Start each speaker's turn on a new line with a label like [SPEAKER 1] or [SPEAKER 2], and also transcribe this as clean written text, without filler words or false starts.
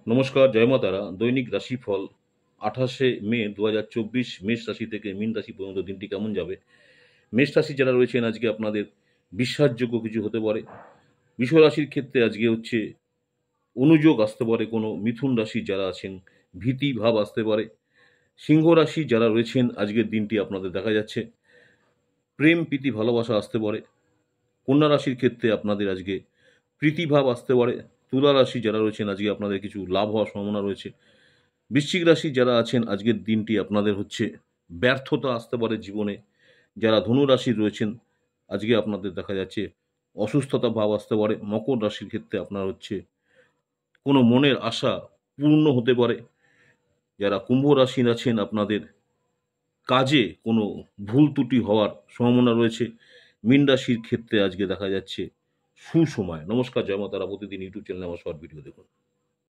[SPEAKER 1] নমস্কার, জয় মা তারা। দৈনিক রাশিফল 28শে মে 2024 মেষ রাশি থেকে মীন রাশি পর্যন্ত দিনটি কেমন যাবে। মেষ রাশি যারা রয়েছেন আজকে আপনাদের বিশ্বাসযোগ্য কিছু হতে পারে। বৃষ রাশির ক্ষেত্রে আজকে হচ্ছে অনুযোগ আসতে পারে, কোনো মিথুন রাশি যারা আছেন ভীতি ভাব আসতে পারে। সিংহ রাশি যারা রয়েছেন আজকের দিনটি আপনাদের দেখা যাচ্ছে প্রেম প্রীতি ভালোবাসা আসতে পারে। কন্যা রাশির ক্ষেত্রে আপনাদের আজকে প্রীতিভাব আসতে পারে। তুলা রাশি যারা রয়েছেন আজকে আপনাদের কিছু লাভ হওয়ার সম্ভাবনা রয়েছে। বৃশ্চিক রাশি যারা আছেন আজকের দিনটি আপনাদের হচ্ছে ব্যর্থতা আসতে পারে জীবনে। যারা ধনু রাশির রয়েছেন আজকে আপনাদের দেখা যাচ্ছে অসুস্থতা ভাব আসতে পারে। মকর রাশির ক্ষেত্রে আপনার হচ্ছে কোনো মনের আশা পূর্ণ হতে পারে। যারা কুম্ভ রাশির আছেন আপনাদের কাজে কোনো ভুল ত্রুটি হওয়ার সম্ভাবনা রয়েছে। মীন রাশির ক্ষেত্রে আজকে দেখা যাচ্ছে সুসময়। নমস্কার, জয় মা তারা। প্রতিদিন ইউটিউব চ্যানেলে আমার শর্ট ভিডিও দেখুন।